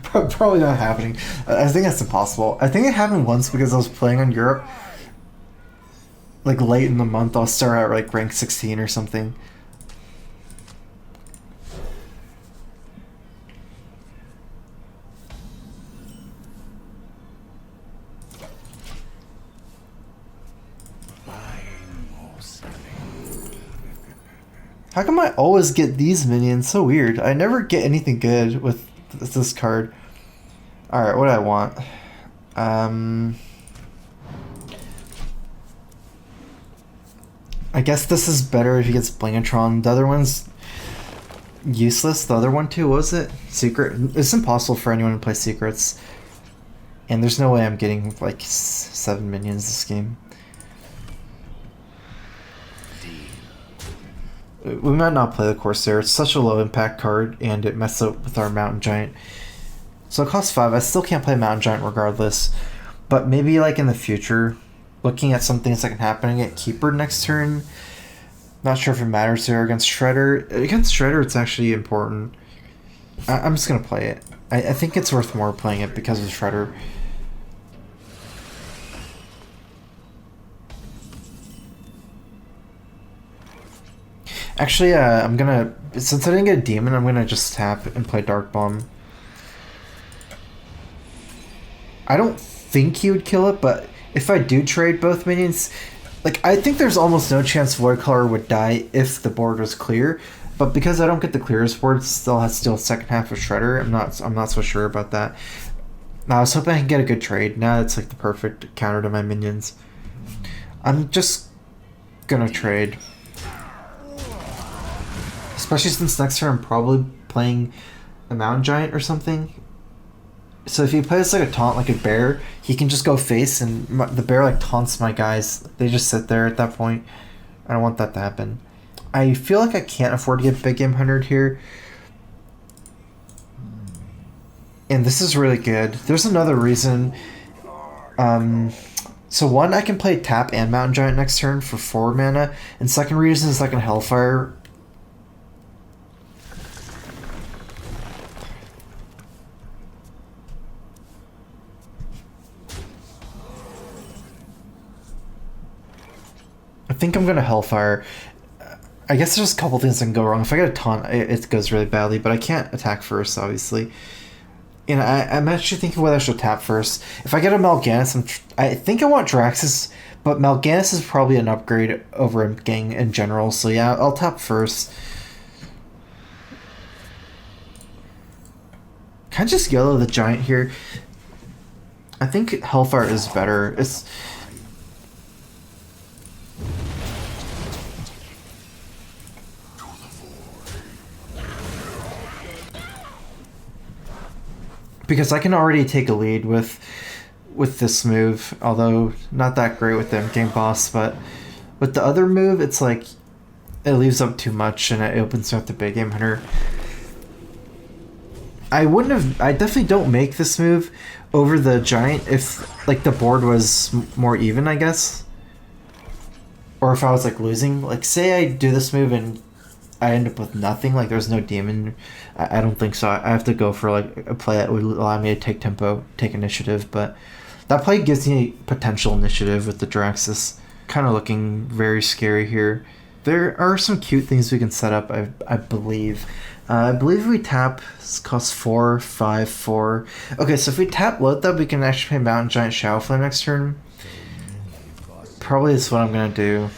Probably not happening. I think that's impossible. I think it happened once because I was playing on Europe. Like late in the month, I'll start at like rank 16 or something. How come I always get these minions? So weird. I never get anything good with this card. Alright, what do I want? I guess this is better if he gets Blangatron. The other one's useless. The other one too, what was it? Secret. It's impossible for anyone to play secrets. And there's no way I'm getting like 7 minions this game. We might not play the Corsair. It's such a low impact card and it messes up with our Mountain Giant. So it costs 5. I still can't play Mountain Giant regardless. But maybe like in the future, looking at some things that can happen, I get Keeper next turn. Not sure if it matters there against Shredder. Against Shredder, it's actually important. I'm just going to play it. I think it's worth more playing it because of Shredder. Actually, I'm gonna, since I didn't get a demon, I'm gonna just tap and play Dark Bomb. I don't think he would kill it, but if I do trade both minions, like I think there's almost no chance Void Color would die if the board was clear. But because I don't get the clearest board, it still has second half of Shredder. I'm not so sure about that. I was hoping I can get a good trade. Now it's like the perfect counter to my minions. I'm just gonna trade. Especially since next turn I'm probably playing a Mountain Giant or something. So if he plays like a taunt, like a bear, he can just go face and the bear like taunts my guys. They just sit there at that point. I don't want that to happen. I feel like I can't afford to get Big Game 100 here. And this is really good. There's another reason. So one, I can play Tap and Mountain Giant next turn for 4 mana. And second reason is I can Hellfire. I think I'm gonna Hellfire. I guess there's a couple things that can go wrong. If I get a taunt, it goes really badly, but I can't attack first, obviously. And I'm actually thinking whether I should tap first. If I get a Mal'Ganis, I think I want Draxus, but Mal'Ganis is probably an upgrade over Gang in general, so yeah, I'll tap first. Can I just yellow the Giant here? I think Hellfire is better. It's... Because I can already take a lead with this move, although not that great with the game boss, but with the other move, it's like it leaves up too much and it opens up the Big Game Hunter. I definitely don't make this move over the Giant if like the board was more even, I guess. Or if I was like losing, like say I do this move and I end up with nothing, like there's no demon. I don't think so. I have to go for like a play that would allow me to take tempo, take initiative, but that play gives me potential initiative with the Draxus. Kind of looking very scary here. There are some cute things we can set up, I believe. I believe we tap, this costs 4, 5, 4. Okay, so if we tap Lothab, we can actually play Mountain Giant Shadow Flame next turn. Probably is what I'm gonna do.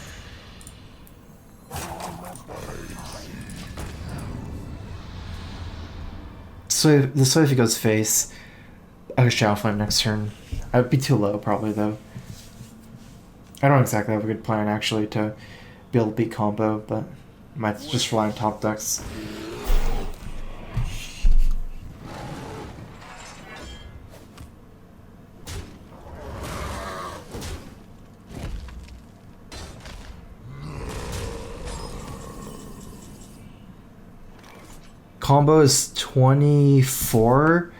So this way if he goes face, I could Shadow Flame next turn. I'd be too low probably though. I don't exactly have a good plan actually to be able to beat combo, but I might just rely on top decks. Combo is 24.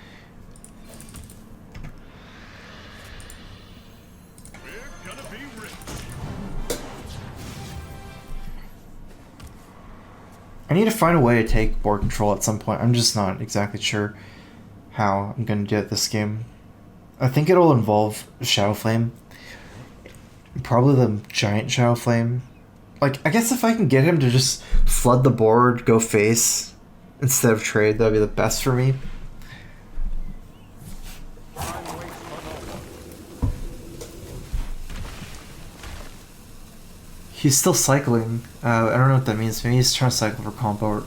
I need to find a way to take board control at some point. I'm just not exactly sure how I'm going to do it this game. I think it'll involve Shadow Flame. Probably the giant Shadow Flame. Like, I guess if I can get him to just flood the board, go face, instead of trade, that would be the best for me. He's still cycling. I don't know what that means. Maybe he's trying to cycle for combo.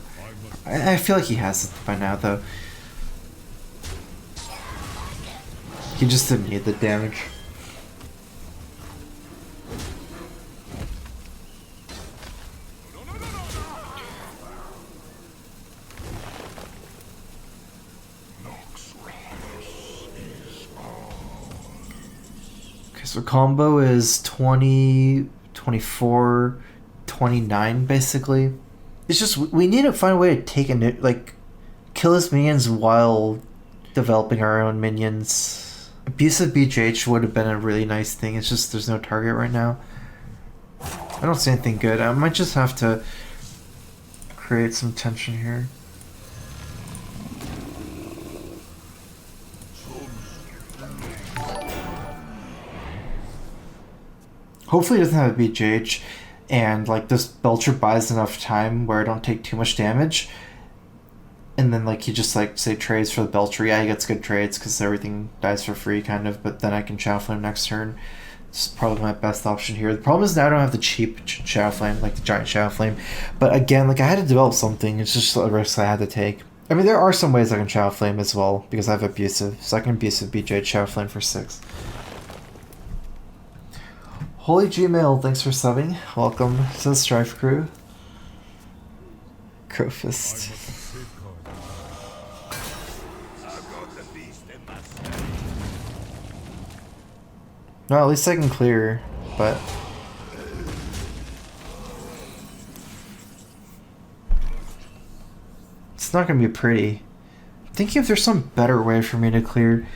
I feel like he has it by now, though. He just didn't need the damage. Okay, so combo is 20... 24, 29 basically. It's just we need to find a way to take like kill his minions while developing our own minions. Abusive BJH would have been a really nice thing. It's just there's no target right now. I don't see anything good. I might just have to create some tension here. Hopefully he doesn't have a BJH, and like this Belcher buys enough time where I don't take too much damage. And then like he just like say trades for the Belcher. Yeah, he gets good trades because everything dies for free kind of, but then I can Shadow Flame next turn. It's probably my best option here. The problem is now I don't have the cheap Shadow Flame, like the giant Shadow Flame. But again, like I had to develop something. It's just a risk I had to take. I mean, there are some ways I can Shadow Flame as well because I have Abusive. So I can Abusive BJH Shadow Flame for 6. Holy Gmail, thanks for subbing. Welcome to the StrifeCro. Crowfist. No, at least I can clear, but... it's not gonna be pretty. I'm thinking if there's some better way for me to clear.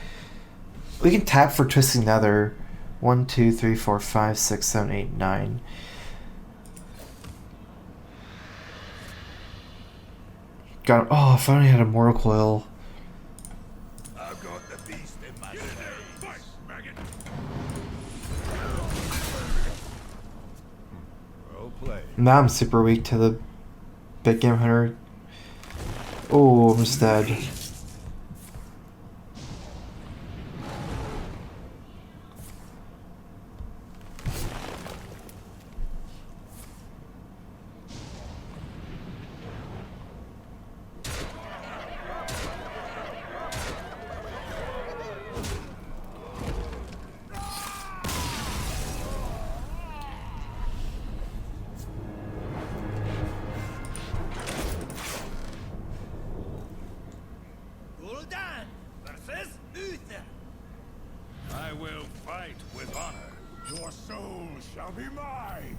We can tap for Twisting Nether. 1, 2, 3, 4, 5, 6, 7, 8, 9. Got. Oh, if I only had a Mortal Coil. I've got the beast in my face. Well played. Now I'm super weak to the Big Game Hunter. Oh, I'm just dead. I will fight with honor. Your soul shall be mine.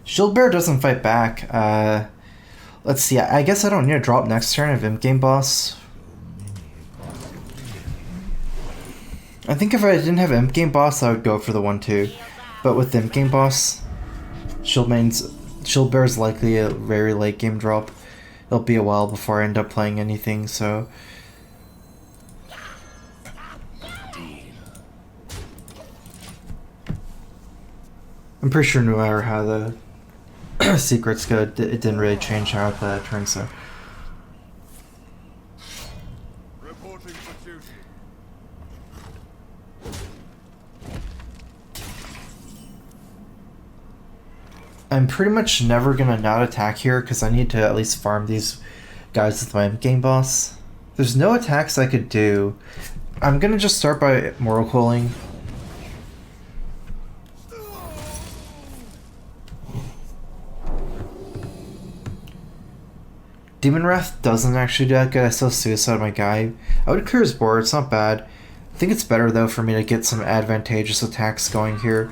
Shield Bear doesn't fight back. Let's see. I guess I don't need to drop next turn of Imp Game Boss. I think if I didn't have Imp Game Boss, I would go for the 1-2. But with Imp Game Boss, Shield Bear is likely a very late game drop. It'll be a while before I end up playing anything, so... I'm pretty sure no matter how the secrets go, it didn't really change how the turns out. Reporting for duty. I'm pretty much never gonna not attack here because I need to at least farm these guys with my game boss. There's no attacks I could do. I'm gonna just start by Mortal Coiling. Demon Wrath doesn't actually do that good. I still suicide my guy. I would clear his board, it's not bad. I think it's better though for me to get some advantageous attacks going here.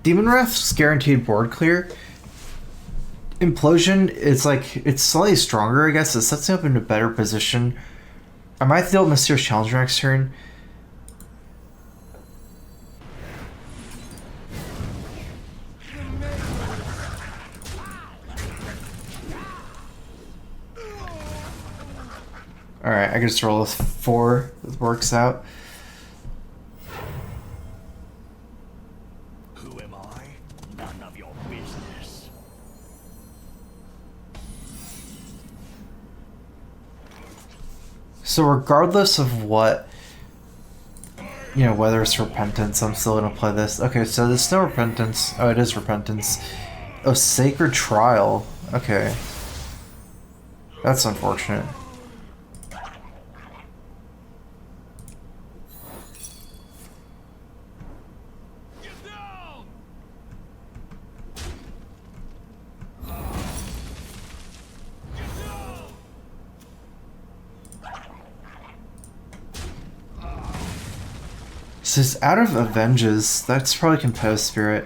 Demon Wrath's guaranteed board clear. Implosion, it's slightly stronger, I guess. It sets me up in a better position. I might deal Mysterious Challenger next turn. Alright, I can just roll this 4. It works out. So regardless of what, whether it's Repentance, I'm still going to play this. Okay, so there's no Repentance. Oh, it is Repentance. Oh, Sacred Trial. Okay. That's unfortunate. So it's out of Avenges. That's probably Compose Spirit.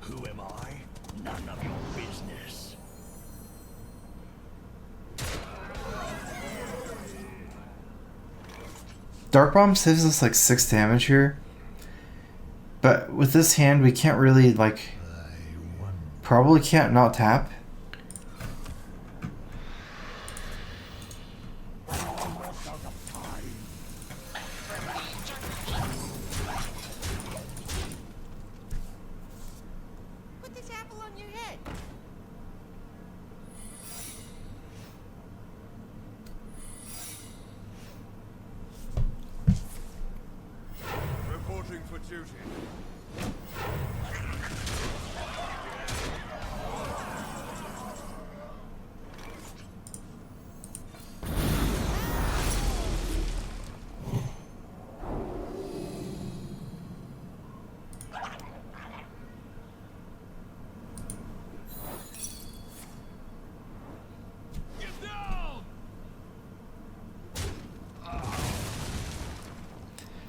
Who am I? None of your business. Dark Bomb saves us like 6 damage here. But with this hand, we can't really probably can't not tap. Put this apple on your head. Reporting for duty.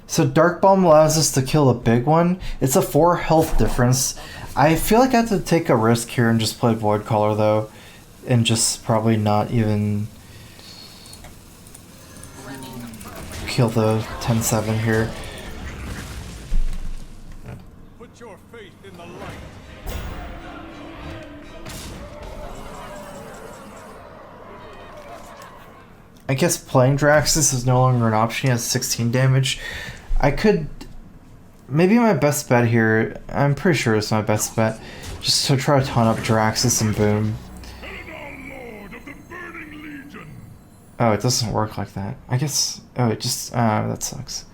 So Dark Bomb allows us to kill a big one. It's a 4 health difference. I feel like I have to take a risk here and just play Void Caller though. And just probably not even kill the 10-7 here. Put your faith in the light. I guess playing Draxus is no longer an option. He has 16 damage. I could... Maybe my best bet here... I'm pretty sure it's my best bet. Just to try to ton up Draxus and boom. Oh, it doesn't work like that. I guess... Oh, it just... that sucks.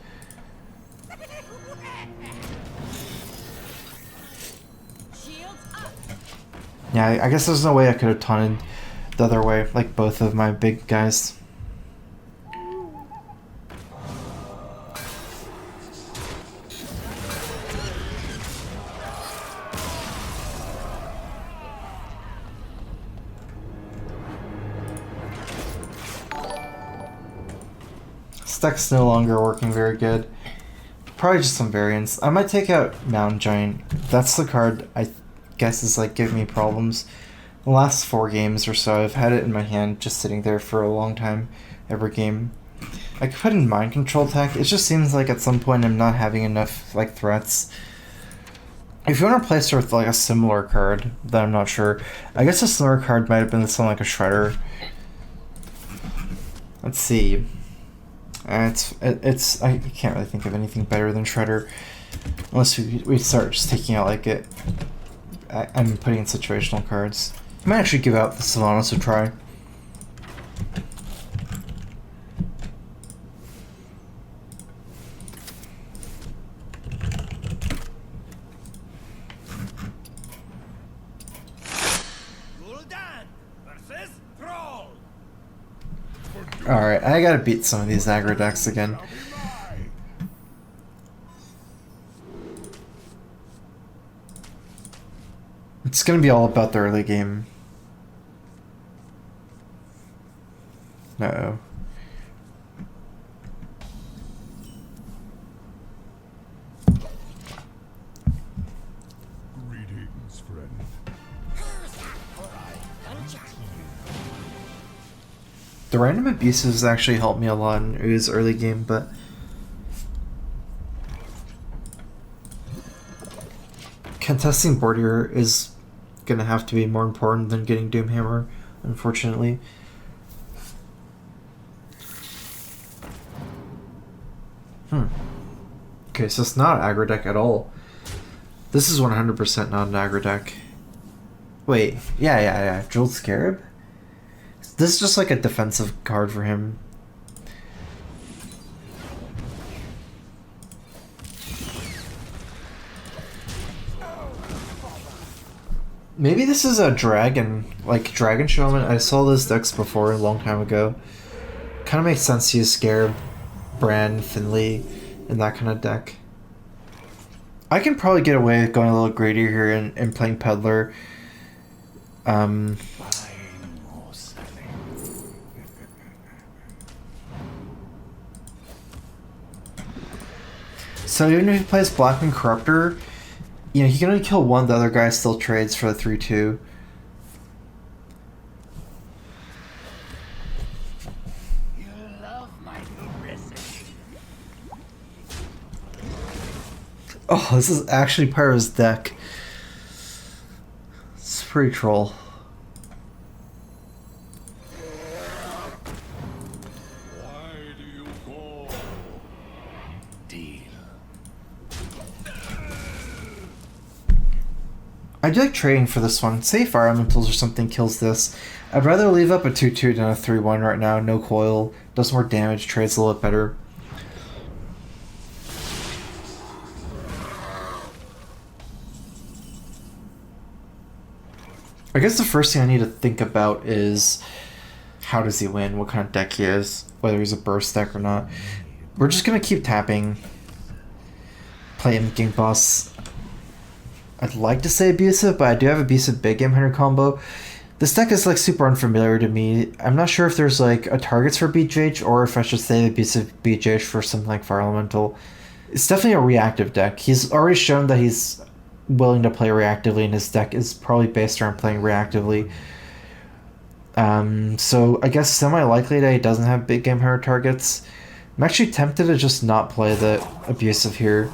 Yeah, I guess there's no way I could have tunned the other way, like both of my big guys. Deck's no longer working very good. Probably just some variants. I might take out Mountain Giant. That's the card I guess is giving me problems. The last 4 games or so, I've had it in my hand just sitting there for a long time every game. I could put in Mind Control Tech. It just seems like at some point I'm not having enough threats. If you want to replace her with a similar card, then I'm not sure. I guess a similar card might have been something like a Shredder. Let's see. It's I can't really think of anything better than Shredder, unless we start just taking out I'm putting in situational cards. I might actually give out the Sylvanas a try. Alright, I gotta beat some of these aggro decks again. It's gonna be all about the early game. Uh-oh. Greetings, friend. The random abuses actually helped me a lot in U's early game, but contesting board here is gonna have to be more important than getting Doomhammer, unfortunately. Okay, so it's not an aggro deck at all. This is 100% not an aggro deck. Wait, yeah. Jeweled Scarab? This is just like a defensive card for him. Maybe this is a dragon, like Dragon Shaman. I saw this decks before a long time ago. Kind of makes sense to use Scarab, Bran, Finley, in that kind of deck. I can probably get away with going a little greedier here and playing Peddler. So even if he plays Blackman Corruptor, you know, he can only kill one, the other guy still trades for the 3-2. You love my new recipe. Oh, this is actually part of his deck. It's pretty troll. Why do you call? Deal. I do like trading for this one. Say Fire Elementals or something kills this. I'd rather leave up a 2-2 than a 3-1 right now. No coil. Does more damage. Trades a little bit better. I guess the first thing I need to think about is how does he win? What kind of deck he is? Whether he's a burst deck or not. We're just going to keep tapping. Play him Game Boss. I'd like to say abusive, but I do have abusive big game hunter combo. This deck is like super unfamiliar to me. I'm not sure if there's like a targets for BGH or if I should say abusive BGH for something like Fire Elemental. It's definitely a reactive deck. He's already shown that he's willing to play reactively, and his deck is probably based around playing reactively. So I guess semi-likely that he doesn't have big game hunter targets. I'm actually tempted to just not play the abusive here.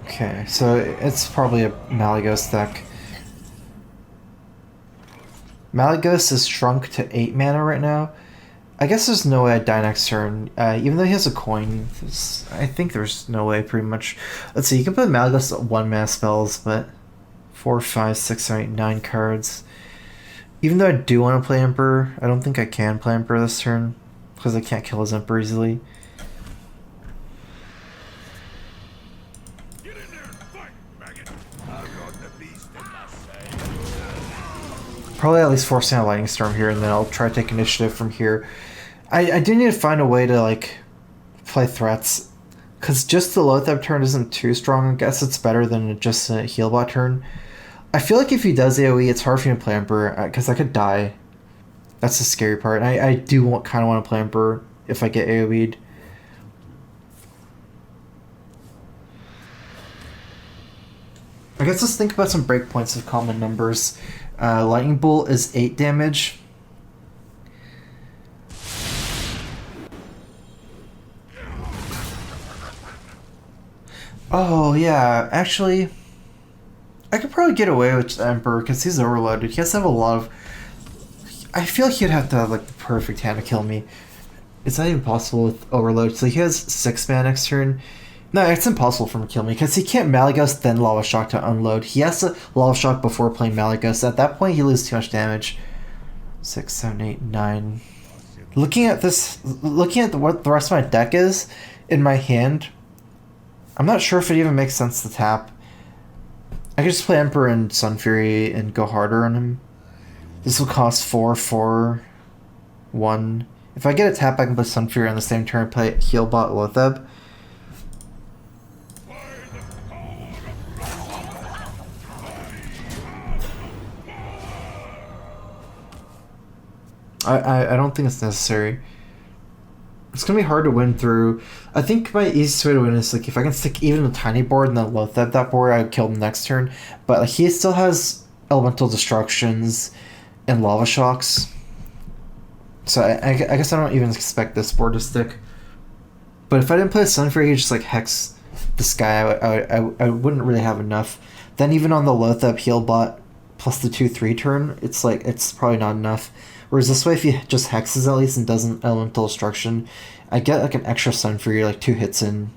Okay, so it's probably a Malygos deck. Malygos is shrunk to 8 mana right now. I guess there's no way I'd die next turn. Even though he has a coin, I think there's no way pretty much. Let's see, you can put Malygos at 1 mana spells, but 4, 5, 6, 7, 8, 9 cards. Even though I do want to play Emperor, I don't think I can play Emperor this turn, because I can't kill his Emperor easily. Probably at least forcing a Lightning Storm here, and then I'll try to take initiative from here. I do need to find a way to like play threats, because just the Loatheb turn isn't too strong. I guess it's better than just a Healbot turn. I feel like if he does AoE, it's hard for me to play Emperor, because I could die. That's the scary part. I do kind of want to play Emperor if I get AoE'd. I guess let's think about some breakpoints of common numbers. Lightning Bolt is 8 damage. Oh, yeah. Actually, I could probably get away with the Emperor because he's overloaded. He has to have a lot of... I feel like he'd have to have like the perfect hand to kill me. It's not even possible with overload. So he has 6 mana next turn. No, it's impossible for him to kill me, because he can't Malygos then Lava Shock to unload. He has to Lava Shock before playing Malygos. At that point, he loses too much damage. 6, 7, 8, 9. Looking at what the rest of my deck is in my hand, I'm not sure if it even makes sense to tap. I could just play Emperor and Sun Fury and go harder on him. This will cost 4, 1. If I get a tap, I can play Sun Fury on the same turn and play Healbot Lotheb. I don't think it's necessary. It's gonna be hard to win through. I think my easiest way to win is like if I can stick even a tiny board and then Lotheb that board, I would kill him next turn. But like, he still has Elemental Destructions and Lava Shocks. So I guess I don't even expect this board to stick. But if I didn't play Sun Fury, he'd just like hex this guy. I wouldn't really have enough. Then even on the Lotheb Healbot plus the 2/3 turn, it's like it's probably not enough. Whereas this way, if he just hexes at least and doesn't Elemental Destruction, I get like an extra Sun Fury, like 2 hits in.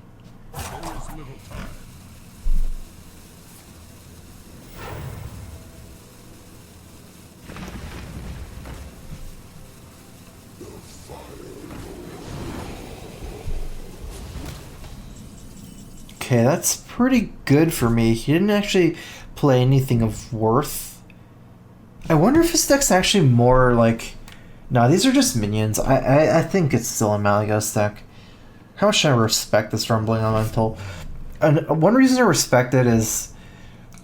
Okay, that's pretty good for me. He didn't actually play anything of worth. I wonder if his deck's actually more like... No, these are just minions. I think it's still a Malygos deck. How much should I respect this Rumbling Elemental? And one reason I respect it is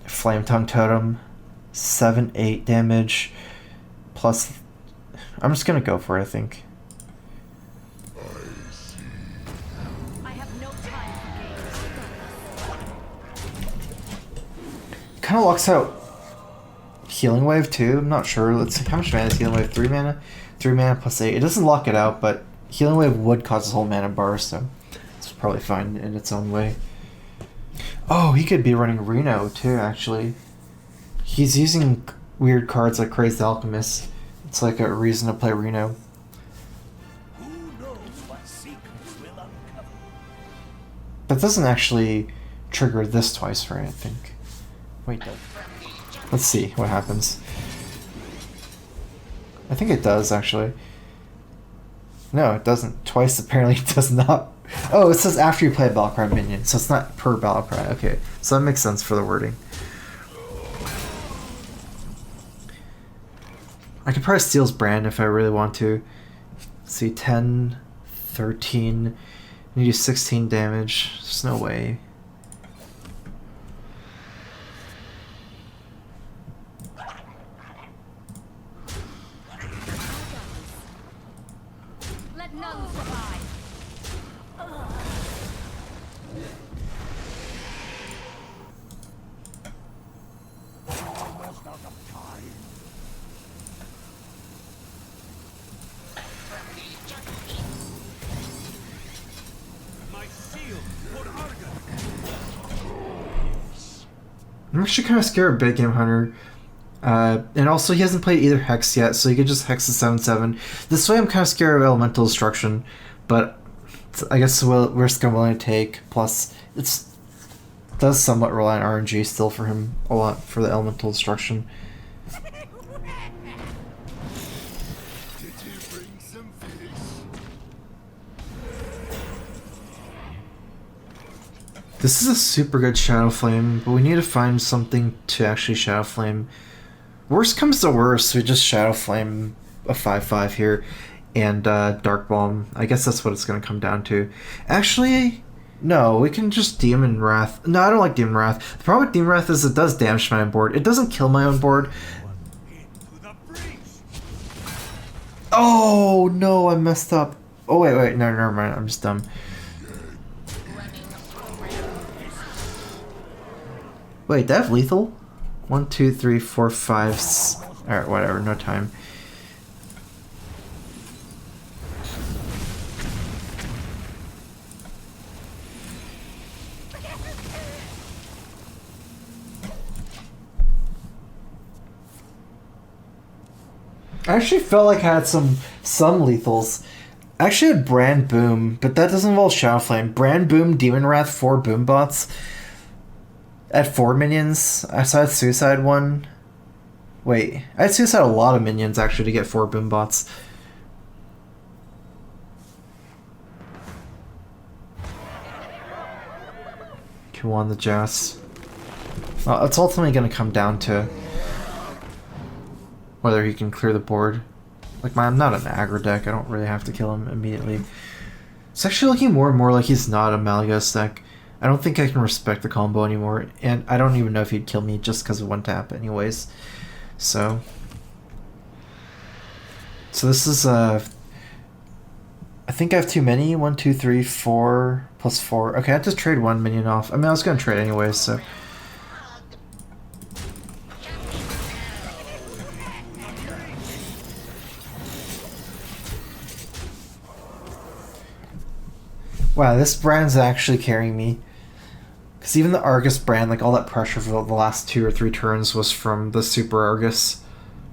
Flame Tongue Totem, 7-8 damage, plus... I'm just gonna go for it, I think. I have no time for Kind of locks out Healing Wave too. I'm not sure. Let's see, how much mana is Healing Wave? 3 mana? 3 mana plus 8. It doesn't lock it out, but Healing Wave would cause his whole mana bar, so it's probably fine in its own way. Oh, he could be running Reno too, actually. He's using weird cards like Crazed Alchemist. It's like a reason to play Reno. Who knows what secrets will uncover? That doesn't actually trigger this twice, right? I think. Wait, no. Let's see what happens. I think it does, actually. No, it doesn't. Twice, apparently, it does not. Oh, it says after you play a Battlecry minion, so it's not per Battlecry. Okay, so that makes sense for the wording. I could probably steal his brand if I really want to. Let's see, 10, 13, you do 16 damage. There's no way. Let none survive. Almost out of time. My shield for Argon. I'm actually kind of scared of Big Game Hunter. And also, he hasn't played either Hex yet, so he could just Hex the 7/7. This way, I'm kind of scared of Elemental Destruction, but I guess the risk I'm willing to take. Plus, it does somewhat rely on RNG still for him a lot for the Elemental Destruction. Did you bring some fish? This is a super good Shadow Flame, but we need to find something to actually Shadow Flame. Worst comes to worst, we just Shadow Flame a 5/5 here, and Dark Bomb. I guess that's what it's going to come down to. Actually, no, we can just Demon Wrath. No, I don't like Demon Wrath. The problem with Demon Wrath is it does damage my own board. It doesn't kill my own board. Into the breach. Oh, no, I messed up. Oh, wait, no, never mind. I'm just dumb. Wait, they have lethal? 1, 2, 3, 4, 5. Alright, whatever, no time. I actually felt like I had some lethals. I actually had Brand Boom, but that doesn't involve Shadow Flame. Brand Boom, Demon Wrath, 4 Boom Bots. At 4 minions. I saw Suicide 1. Wait, I had Suicide a lot of minions actually to get 4 Boom Bots. He won the joust. Well, it's ultimately going to come down to whether he can clear the board. Like, I'm not an aggro deck. I don't really have to kill him immediately. It's actually looking more and more like he's not a Malygos deck. I don't think I can respect the combo anymore, and I don't even know if he'd kill me just because of one tap anyways. So this is, I think I have too many. 1, 2, 3, 4, plus 4. Okay, I have to trade one minion off. I mean, I was going to trade anyways, so... Wow, this brand's actually carrying me. Because even the Argus brand, like all that pressure for the last 2 or 3 turns was from the Super Argus.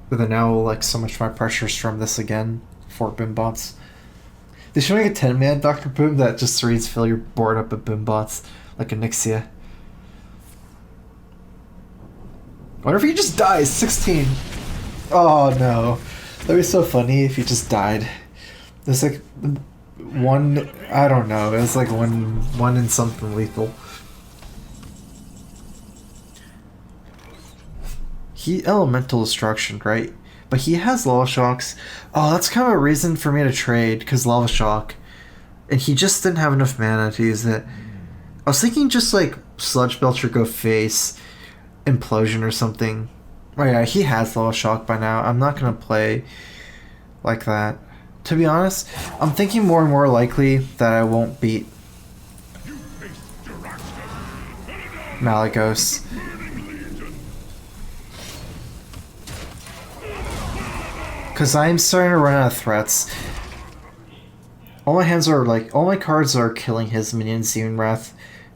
But then now, like, so much of my pressure is from this again. 4 Boom Bots. They should make a 10-man Dr. Boom that just reads fill your board up with Boom Bots. Like a Nixia. What if he just dies? 16! Oh no. That'd be so funny if he just died. There's like... one, I don't know, it was like one in something lethal. He elemental destruction, right? But he has lava shocks. Oh, that's kind of a reason for me to trade, because lava shock. And he just didn't have enough mana to use it. I was thinking just like Sludge Belcher go face, Implosion or something. Oh yeah, he has lava shock by now. I'm not gonna play like that. To be honest, I'm thinking more and more likely that I won't beat Malygos. Because I'm starting to run out of threats. All my hands are like, all my cards are killing his minions, Demon Wrath,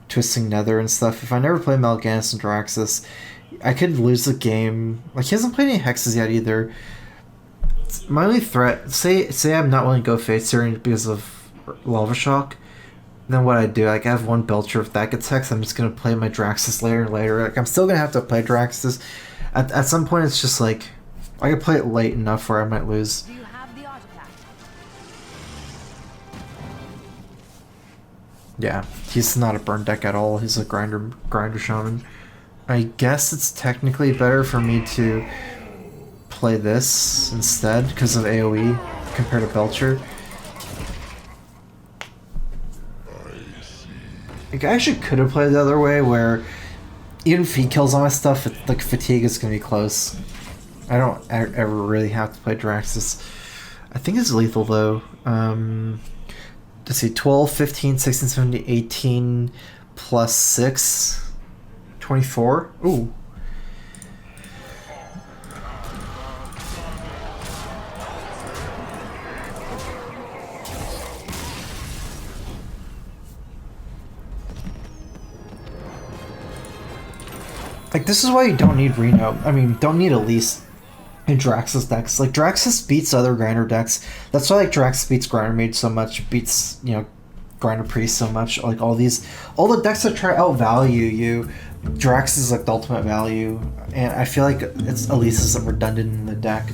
Twisting Nether and stuff. If I never play Mal'Ganis and Draxus, I could lose the game. Like, he hasn't played any hexes yet either. My only threat, say I'm not willing to go Fate Searing because of Lava Shock, then what I do, like, I have one Belcher. If that gets hexed, I'm just going to play my Draxus later and later. Like, I'm still going to have to play Draxus. At some point, it's just like, I can play it late enough where I might lose. Do you have the artifact? Yeah, he's not a burn deck at all. He's a grinder shaman. I guess it's technically better for me to play this instead because of AoE compared to Belcher. Like, I actually could have played the other way where even if he kills all my stuff, like, fatigue is going to be close. I don't ever really have to play Draxus. I think it's lethal though. Let's see, 12, 15, 16, 17, 18 plus 6, 24. Ooh. Like, this is why you don't need Reno. I mean, don't need Elise in Draxus decks. Like, Draxus beats other grinder decks. That's why, like, Draxus beats Grinder Mage so much, beats, you know, Grinder Priest so much. Like, all the decks that try to outvalue you, Draxus is, like, the ultimate value. And I feel like it's Elise is redundant in the deck.